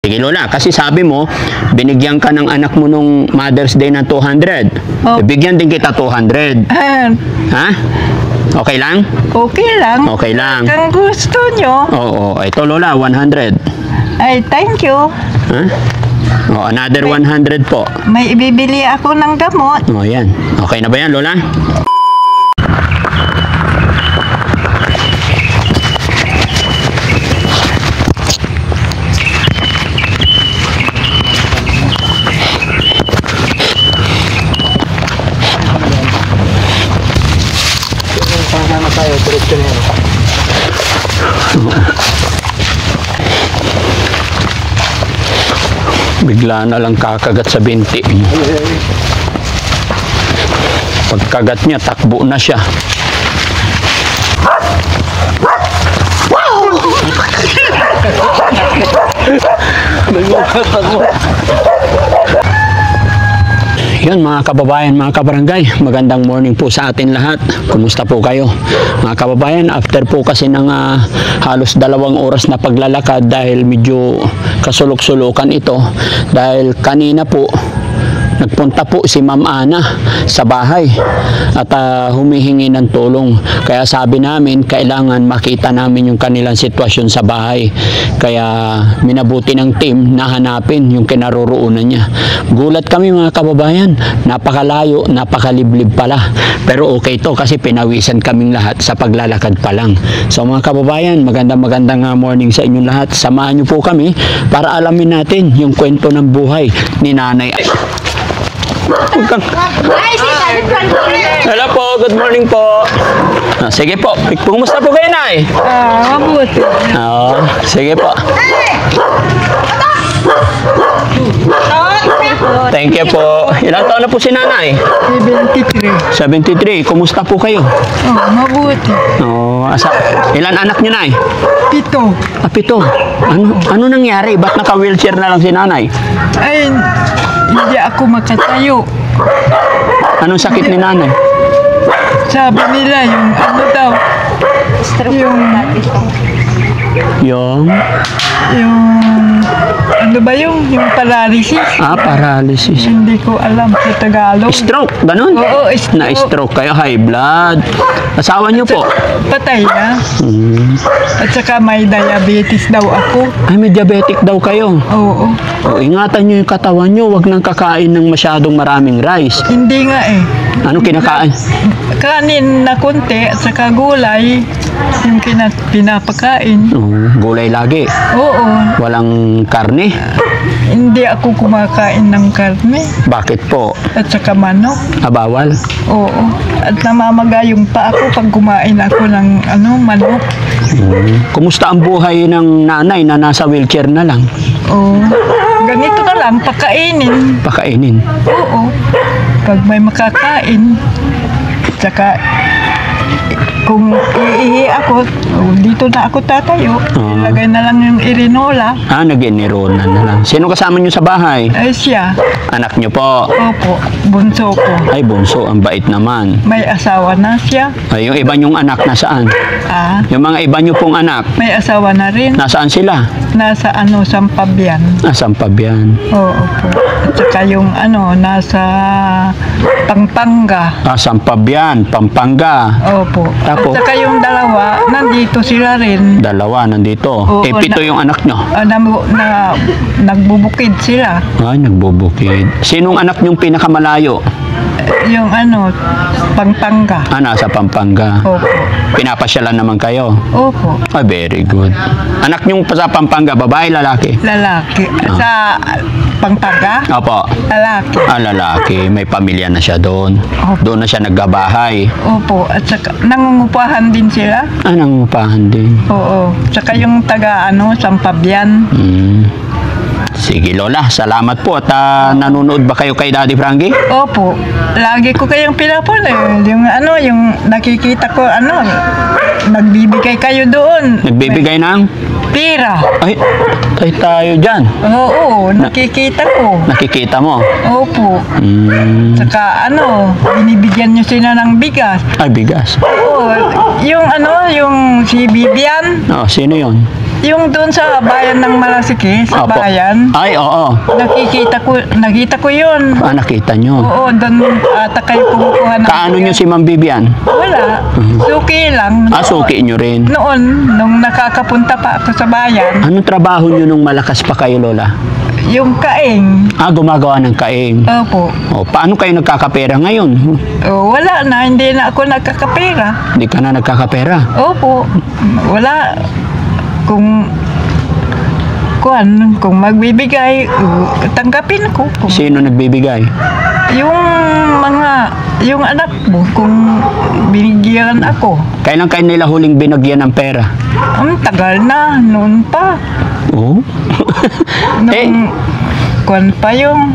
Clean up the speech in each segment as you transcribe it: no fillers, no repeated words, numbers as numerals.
Sige Lola, kasi sabi mo, binigyan ka ng anak mo nung Mother's Day ng 200. Oh. Bigyan din kita 200. Ha? Okay lang? Okay lang. Okay lang. Kung gusto nyo. Oo, ito Lola, 100. Ay, thank you. Ha? Oh, another 100 po. May ibibili ako ng gamot. Oh, yan. Okay na ba yan, Lola? Bigla na lang kakagat sa binti. Pagkagat niya, takbo na siya. Yan mga kababayan, mga kabarangay, magandang morning po sa atin lahat. Kumusta po kayo? Mga kababayan, after po kasi ng halos 2 oras na paglalakad dahil medyo kasulok-sulukan ito, dahil kanina po nagpunta po si Ma'am Ana sa bahay at humihingi ng tulong. Kaya sabi namin, kailangan makita namin yung kanilang sitwasyon sa bahay. Kaya minabuti ng team na hanapin yung kinaroroonan niya. Gulat kami mga kababayan, napakalayo, napakaliblib pala. Pero okay to kasi pinawisan kaming lahat sa paglalakad pa lang. So mga kababayan, magandang morning sa inyong lahat. Samahan niyo po kami para alamin natin yung kwento ng buhay ni Nanay. Hello po, good morning po. Sige po, kumusta po kayo, Nay? Mabuti. Oo, sige po. Thank you po. Ilang taon na po si Nanay? 73. 73. Kumusta po kayo? Mabuti. Ilan anak niyo, Nay? 7. 7. Ano nangyari? Ba't naka-wheelchair na lang si Nanay? Ay, hindi ako makatayo. Anong sakit ni Nanay? Sabi nila yung ano daw. Yung ano ba yung paralysis? Paralysis. Hindi ko alam sa Tagalog. Stroke, ganun? Oo, stroke. Na-stroke kayo, high blood. Asawa niyo po? Patay na. At saka may diabetes daw ako. Ay, may diabetic daw kayo. Oo. Ingatan niyo yung katawan niyo, wag nang kakain ng masyadong maraming rice. Hindi nga eh. Ano kinakain? Kanin na konti at saka gulay yung pinapakain. Gulay lagi. Oo. Walang karne? Hindi ako kumakain ng karne. Bakit po? At saka manok. Bawal? Oo. At namamaga yung pa ako pag kumain ako ng manok. Kumusta ang buhay ng nanay na nasa wheelchair na lang? Oo. Ganito na lang, pakainin. Pakainin? Oo. Pag may makakain. Tsaka kung iihi ako, dito na ako tatayo. Ilagay na lang yung irinola. Nag-inirona na lang. Sino kasama niyo sa bahay? Ay siya. Anak niyo po? Opo, bunso ko. Ay, bunso. Ang bait naman. May asawa na siya. Ay, yung iba niyong anak nasaan? Yung mga iba niyo pong anak? May asawa na rin. Nasaan sila? Nasa Sampabian. Sampabian. Oo po. At saka yung nasa Pampanga. Sampabian, Pampanga. Opo. Tapos? At saka yung dalawa, nandito sila rin. Dalawa, nandito. Oo, 7 yung anak nyo. Nagbubukid sila. Ay, nagbubukid. Sinong anak nyong pinakamalayo? Yung Pampanga. Nasa Pampanga. Opo. Pinapasyalan naman kayo? Opo. Very good. Anak nyong sa Pampanga, babae, lalaki? Lalaki. Sa Pampanga? Opo. Lalaki. Lalaki. May pamilya na siya doon. Opo. Doon na siya naggabahay. Opo. At saka nangungupahan din sila. Nangungupahan din. Oo. Saka yung taga Sampabian. Sige Lola, salamat po. At nanonood ba kayo kay Daddy Frankie? Opo. Lagi ko kayong pinapon eh. Yung nakikita ko nagbibigay kayo doon. Nagbibigay ng? Pira. Ay, tayo dyan. Oo, nakikita ko. Nakikita mo? Opo. Saka binibigyan nyo sila ng bigas. Ay, bigas. Oo, yung si Bibian. Sino yon? Yung doon sa bayan ng Malasiki, sa Opo. bayan, Ay, oo. nakita ko yun. Nakita nyo. Oo, doon ata kayo kumukuha ng Kaano nyo bigas. si Ma'am Vivian? Wala. Suki lang. Suki nyo rin. Noon, nung nakakapunta pa ako sa bayan, Anong trabaho nyo nung malakas pa kayo, Lola? yung kaing. Gumagawa ng kaing. Opo. Paano kayo nagkakapera ngayon? Wala na, hindi na ako nagkakapera. Hindi ka na nagkakapera. Opo. Wala. Kung magbibigay, tanggapin ko. Sino nagbibigay? Yung anak mo, kung binigyan ako. Kailan kayo nila huling binagyan ng pera? Ang tagal na, noon pa. Oo. Nung, pa yung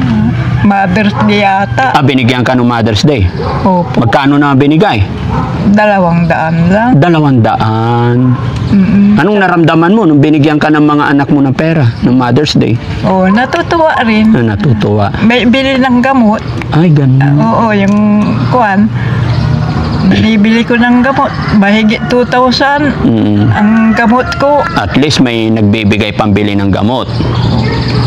Mother's Day yata. Binigyan ka ng Mother's Day. Opo. Magkano na binigay? 200 lang. 200. Anong naramdaman mo nung binigyan ka ng mga anak mo ng pera ng Mother's Day? Natutuwa rin. Natutuwa. May bili ng gamot. Ay, ganun. Oo, yung binibili ko ng gamot. Mahigit 2,000 ang gamot ko. At least may nagbibigay pambili ng gamot.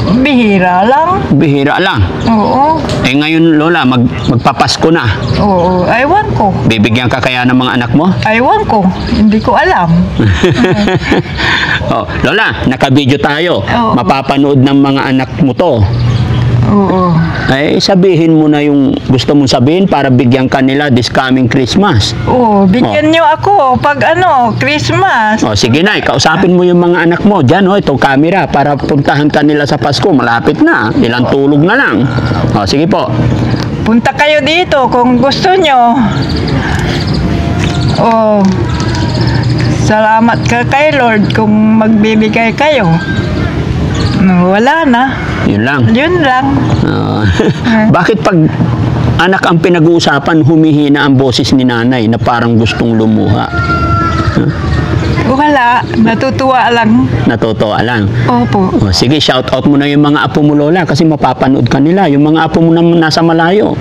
Bihira lang. Bihira lang. Oo. Ngayon, Lola, magpapasko na. Oo, aywan ko. Bibigyan ka kaya ng mga anak mo? Aywan ko. Hindi ko alam. Lola, naka-video tayo. Oo. Mapapanood ng mga anak mo to. Oo. Sabihin mo na yung gusto mong sabihin para bigyan ka nila this coming Christmas. Bigyan nyo ako pag Christmas. Sige na, kausapin mo yung mga anak mo. Diyan, ito camera para puntahan ka nila sa Pasko. Malapit na. Ilang tulog na lang. Sige po. Punta kayo dito kung gusto nyo. Salamat ka kay Lord kung magbibigay kayo. Wala na. Yun lang. Yun lang. Bakit pag anak ang pinag-uusapan, humihina ang boses ni nanay na parang gustong lumuha? Wala. Natutuwa lang. Natutuwa lang. Opo. Sige, shout out mo na yung mga apo mo, Lola, kasi mapapanood ka nila. Yung mga apo mo na nasa malayo.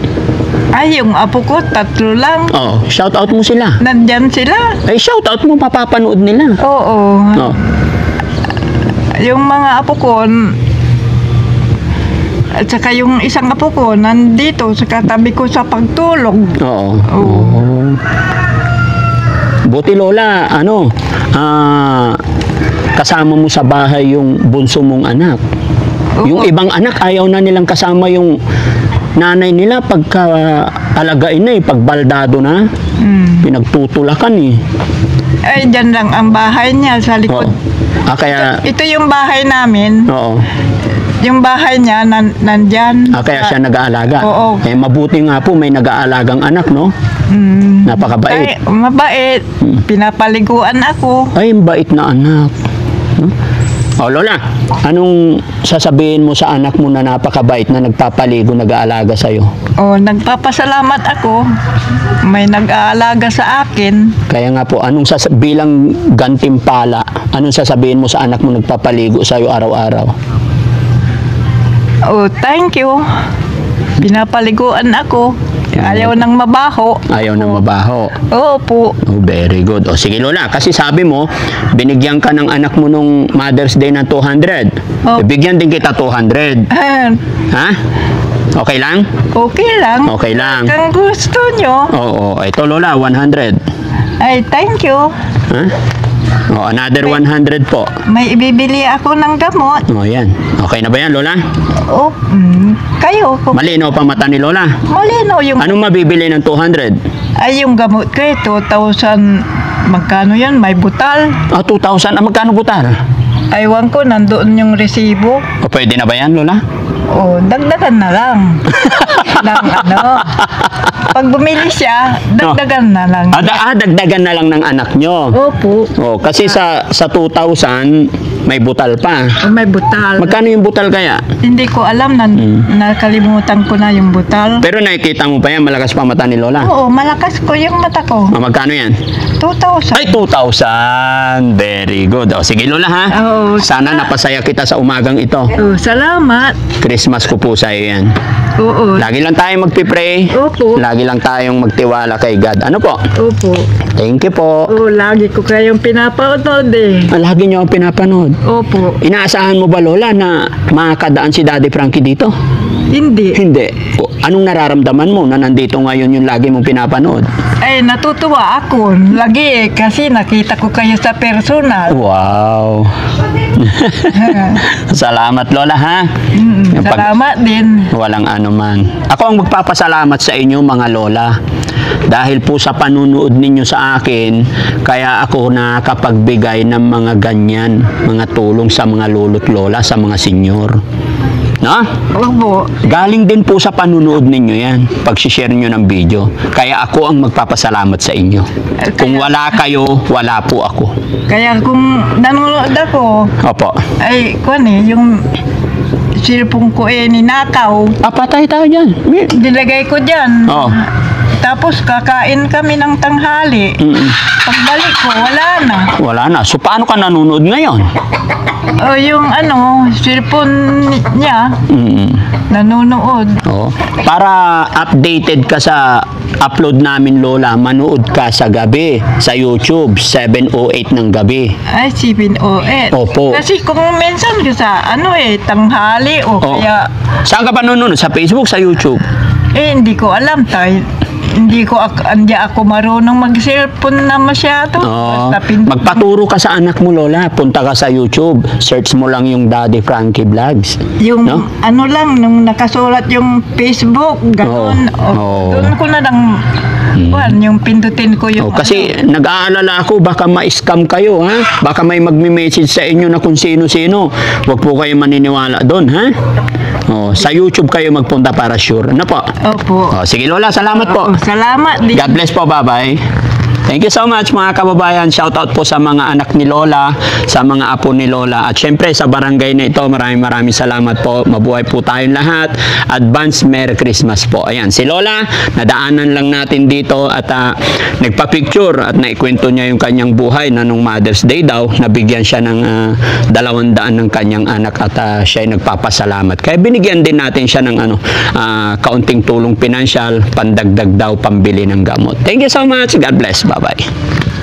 Yung apo ko, 3 lang. Shout out mo sila. Nandyan sila. Shout out mo, mapapanood nila. Oo. Yung mga apo ko, at saka yung isang apo ko, nandito sa katabi ko sa pagtulog. Buti, Lola, kasama mo sa bahay yung bunso mong anak. Yung ibang anak, ayaw na nilang kasama yung nanay nila pagka alagain na pagbaldado na. Pinagtutulakan Dyan lang ang bahay niya sa likod. Kaya... Ito yung bahay namin. Yung bahay niya, nandyan. Kaya siya nag-aalaga. Oo. Mabuti nga po, may nag-aalagang anak, no? Napakabait. Mabait. Pinapaliguan ako. Bait na anak. Lola, anong sasabihin mo sa anak mo na napakabait na nagpapaligo, nag-aalaga sa'yo? Nagpapasalamat ako. May nag-aalaga sa akin. Kaya nga po, bilang gantimpala, anong sasabihin mo sa anak mo nagpapaligo sa'yo araw-araw? Thank you. Pinapaliguan ako. Ayaw nang mabaho. Ayaw nang mabaho. Opo. Very good. Sige, Lola, kasi sabi mo, binigyan ka ng anak mo nung Mother's Day ng 200. Bigyan din kita 200. Ha? Okay lang? Okay lang. Okay lang. Kung gusto nyo. Ito, Lola, 100. Thank you. Another 100 po. May ibibili ako ng gamot. Yan. Okay na ba yan, Lola? Kayo. Malinaw pa mata ni Lola. Malinaw yung... Anong mabibili ng 200? Yung gamot ko 2,000. Magkano yan? May butal. 2,000. Magkano butal? Aywan ko, nandoon yung resibo. Pwede na ba yan, Lola? Dagdagan na lang. Pag bumili siya, dagdagan na lang. Dagdagan na lang ng anak nyo. Opo. Kasi sa 2,000, May butal pa. May butal. Magkano yung butal kaya? Hindi ko alam na nakalimutan ko na yung butal. Pero nakikita mo pa yan, malakas pa mata ni Lola. Oo, malakas ko yung mata ko. Magkano yan? 2,000. Ay, 2,000. Very good. O, sige Lola ha. Oo. Sana napasaya kita sa umagang ito. Oh, salamat. Christmas ko po sa iyo yan. Oo. Lagi lang tayong magpipray. Opo. Lagi lang tayong magtiwala kay God. Ano po? Opo. Thank you po. Oo, lagi ko kayong pinapanood eh. Lagi niyo akong pinapanood. Opo. Inaasahan mo ba Lola na makakadaan si Daddy Frankie dito? Hindi. Hindi. O, anong nararamdaman mo na nandito ngayon yung lagi mong pinapanood? Ay, natutuwa ako. Lagi eh, kasi nakita ko kayo sa personal. Wow. Salamat Lola ha. Yung pag- Salamat din. Walang anuman. Ako ang magpapasalamat sa inyo mga lola. Dahil po sa panunood ninyo sa akin, kaya ako nakapagbigay ng mga ganyan, mga tulong sa mga lolo't lola, sa mga senyor. No? Opo. Galing din po sa panunood ninyo yan, pag-share nyo ng video. Kaya ako ang magpapasalamat sa inyo. Kung wala kayo, wala po ako. Kaya kung nanonood ako, Opo. ay, yung cellphone ko ninakaw. Patay tayo dyan. Dilagay ko dyan. Oo. Tapos kakain kami ng tanghali. Pagbalik ko, wala na. Wala na. So, paano ka nanonood ngayon? O yung cellphone niya, nanonood. Oh. Para updated ka sa upload namin Lola, manood ka sa gabi sa YouTube, 7:08 ng gabi. Ay, 7:08. Opo. Kasi kung minsan ko sa tanghali o Oh. kaya, Saan ka pa nanonood? Sa Facebook, sa YouTube? hindi ko alam tayo. Hindi ako marunong mag-cellphone na masyado. Oh. Basta pindot. Magpaturo ka sa anak mo Lola, punta ka sa YouTube, search mo lang yung Daddy Frankie Vlogs. Yung No? lang, nung nakasulat yung Facebook, gano'n. Oo. Doon ko na lang, yung pindutin ko yung Kasi nag-aalala ako, baka ma-scam kayo, ha? Baka may magme-message sa inyo na kung sino-sino. Huwag po kayo maniniwala doon, ha? Oh, sa YouTube kayo magpunta para sure. Ano po? Opo. Oh, sige Lola, salamat po. Salamat din. God bless po, bye-bye. Thank you so much mga kababayan. Shout out po sa mga anak ni Lola, sa mga apo ni Lola. At syempre sa barangay na ito, maraming salamat po. Mabuhay po tayong lahat. Advance Merry Christmas po. Ayan, si Lola, nadaanan lang natin dito at nagpa-picture at naikwento niya yung kanyang buhay na nung Mother's Day daw, nabigyan siya ng 200 ng kanyang anak at siya ay nagpapasalamat. Kaya binigyan din natin siya ng kaunting tulong pinansyal, pandagdag daw pambili ng gamot. Thank you so much. God bless. Bye-bye.